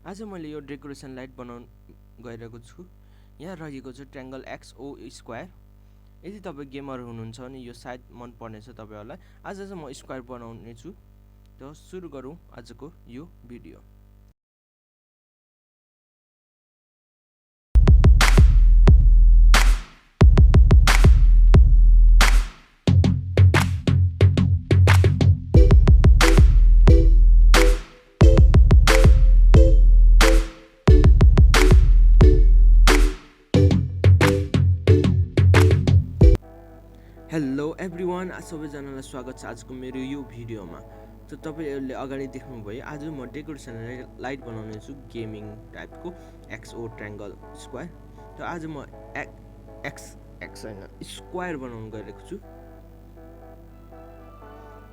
आज मैले यो डेकोरेसन लाइट बनाउन गइरहेको छु। यहाँ रहेको छ ट्रायंगल XO स्क्वायर। यदि तपाईं गेमर हुनुहुन्छ भने यो सायद मन पर्नेछ तपाईहरुलाई। आज चाहिँ म स्क्वायर बनाउने छु। त सुरु गरौँ आजको यो भिडियो। हेलो एभ्रीवन, सबैजनालाई स्वागत छ आजको मेरो यो भिडियोमा। त तपाईहरुले अगाडि देख्नुभयो, आज म डेकोरेसन लाइट बनाउने छु गेमिङ टाइपको XO ट्रायंगल स्क्वायर। त आज म एक्स हैन स्क्वायर बनाउन गइरहेको छु।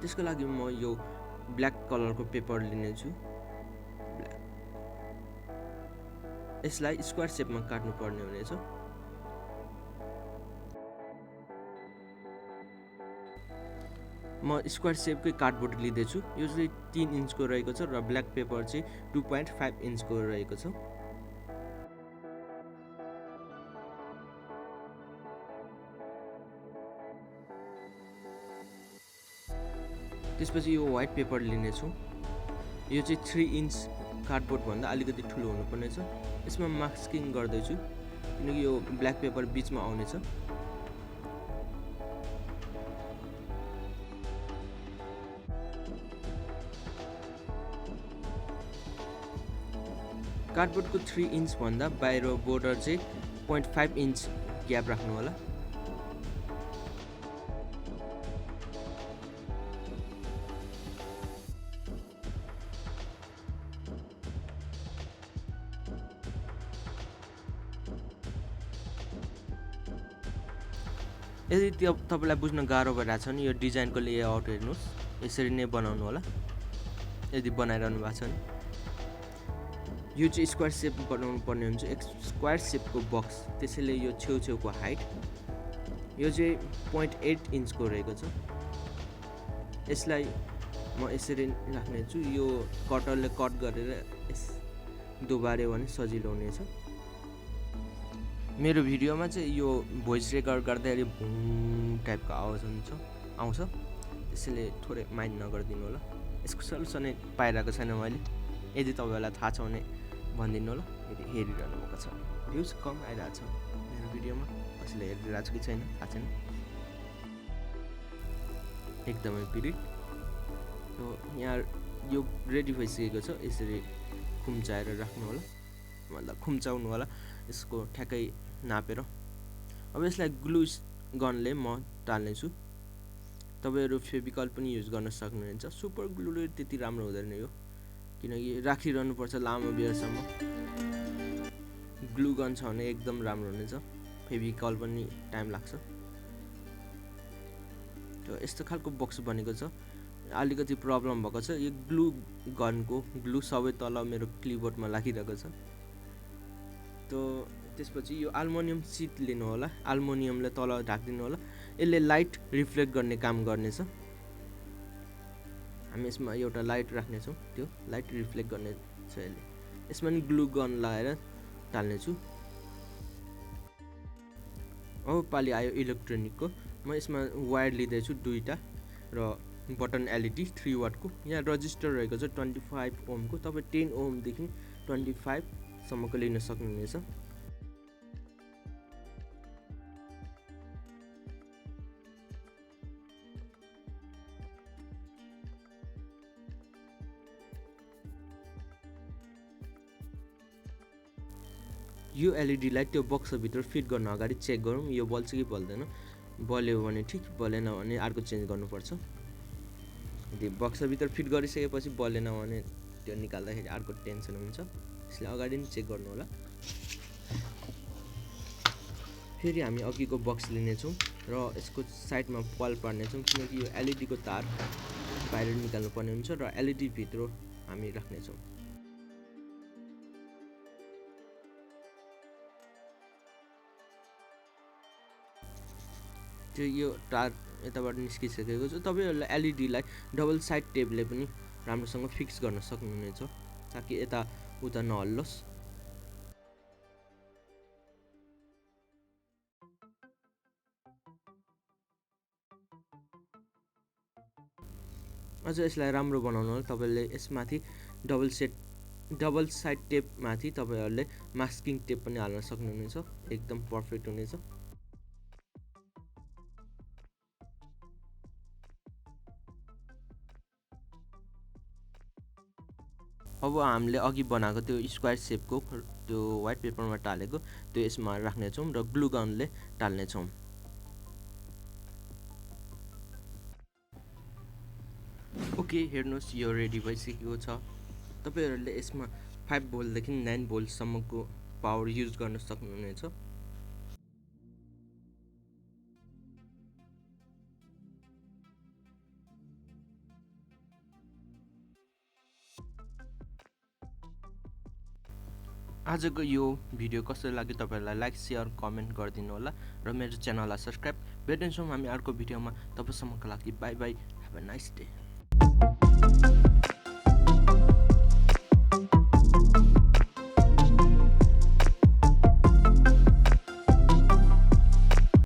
त्यसको लागि म यो ब्ल्याक कलरको पेपर लिने छु। यसलाई स्क्वायर शेपमा काट्नु पर्ने हुनेछ। म स्क्वायर शेपकै कार्डबोर्ड लिँदैछु। यो चाहिँ 3 इन्चको रहेको छ र ब्ल्याक पेपर चाहिँ 2.5 इन्चको रहेको छ। त्यसपछि यो व्हाइट पेपर लिनेछु। यो चाहिँ 3 इन्च कार्डबोर्ड भन्दा अलिकति ठुलो हुनुपर्ने छ। यसमा मास्किङ गर्दैछु किनकि यो ब्ल्याक पेपर बीचमा आउनेछ। कार्डबोर्डको 3 इन्च भन्दा बाहिर बोर्डर चाहिँ 0.5 इन्च ग्याप राख्नु होला। यदि तपाईलाई बुझ्न गाह्रो भइरहेछ भने यो डिजाइनको लेआउट हेर्नुस्। यसरी नै बनाउनु होला यदि बनाइरहनु भएको छ भने। यो चाहिँ स्क्वायर शेप बनाउनु पर्ने हुन्छ, एक स्क्वायर शेपको बक्स। त्यसैले यो छेउछेउको हाइट यो चाहिँ 0.8 इन्चको रहेको छ। यसलाई म यसरी राख्ने छु। यो कटरले कट गरेर दोबार्यो भने सजिलो हुनेछ। मेरो भिडियोमा चाहिँ यो भोइस रेकर्ड गर्दाखेरि भुङ टाइपको आवाज आउँछ, त्यसैले थोरै माइन्ड नगरिदिनु होला। यसको सल्युसन पाइरहेको छैन मैले। यदि तपाईहरुलाई थाहा छ भने भनिदिनु होला। यदि हेरिरहनु भएको छ, भ्युज कम आइरहेछ मेरो भिडियोमा, कसैले हेरिरहेछ कि छैन थाहा छैन। एकदमै पिरिक। सो यहाँ यो रेडी भइसकेको छ। यसरी खुम्चाएर राख्नु होला, मतलब खुम्चाउनु होला यसको ठ्याक्कै नापेर। अब यसलाई ग्लु गनले म टाल्ने छु। तपाईहरु फेभिकल पनि युज गर्न सक्नुहुन्छ। सुपर ग्लुले त्यति राम्रो हुँदैन यो, किनकि राखिरहनु पर्छ लामो बेरसम्म। ग्लु गन छ भने एकदम राम्रो हुनेछ। फेभिकल पनि टाइम लाग्छ। त्यो यस्तो खालको बक्स बनेको छ। अलिकति प्रब्लम भएको छ, यो ग्लु गनको ग्लु सबै तल मेरो क्लिपबोर्डमा लागिरहेको छ। त्यसपछि यो एल्युमिनियम सिट लिनु होला। एल्युमिनियमले तल ढाक्दिनु होला। यसले लाइट रिफ्लेक्ट गर्ने काम गर्नेछ। हामी यसमा एउटा लाइट राख्ने छौं, त्यो लाइट रिफ्लेक्ट गर्ने छ यसले। यसमा नि ग्लु गन लगाएर टाल्ने छु। अब पाली आयो इलेक्ट्रोनिकको। म यसमा वायर लिँदै छु 2टा र बटन एलईडी 3 वाटको। यहाँ रेजिस्टर रहेको छ 25 ओमको। तपाई 10 ओम देखि 25 सम्मको लिन सक्नुहुनेछ। यो एलईडी लाइट त्यो बक्स भित्र फिट गर्न अगाडि चेक गरौँ यो बल्छ कि बल्दैन। बल्यो भने ठीक, बलेन भने अर्को चेन्ज गर्नुपर्छ। यदि बक्स भित्र फिट गरिसकेपछि बलेन भने त्यो निकाल्दाखेरि अर्को टेन्सन हुन्छ। यसले अगाडि नै चेक गर्नु होला। फेरि हामी अघिको बक्स लिने छौं र यसको साइडमा पल पार्ने छौं, किनकि यो एलईडी को तार बाहिर निकाल्नु पर्ने हुन्छ र एलईडी भित्र हामी राख्ने छौं। त्यो यो तार यताबाट निस्किसकेको छ। तपाईहरुले एलईडी लाई डबल साइड टेपले पनि राम्रोसँग फिक्स गर्न सक्नुहुनेछ, ताकि यता उता नहल्लोस्। अझ यसलाई राम्रो बनाउनु तपाईले यसमाथि डबल साइड टेप माथि तपाईहरुले मास्किङ टेप पनि हाल्न सक्नुहुनेछ, एकदम परफेक्ट हुनेछ। अब हामीले अघि बनाएको त्यो स्क्वायर शेपको त्यो व्हाइट पेपरमा टालेको त्यो यसमा राख्ने छौं र ग्लु गनले टाल्ने छौं। ओके, हेर्नुस् यो रेडी भइसकेको छ। तपाईहरुले यसमा 5 भोल्ट देखि 9 भोल्ट सम्मको पावर युज गर्न सक्नुहुनेछ। आजको यो भिडियो कसरी लाग्यो तपाईहरुलाई लाइक शेयर कमेन्ट गरिदिनु होला र मेरो च्यानललाई सब्स्क्राइब। भेट्नेछौं हामी अर्को भिडियोमा। तबसम्मको लागि bye bye, have a nice day.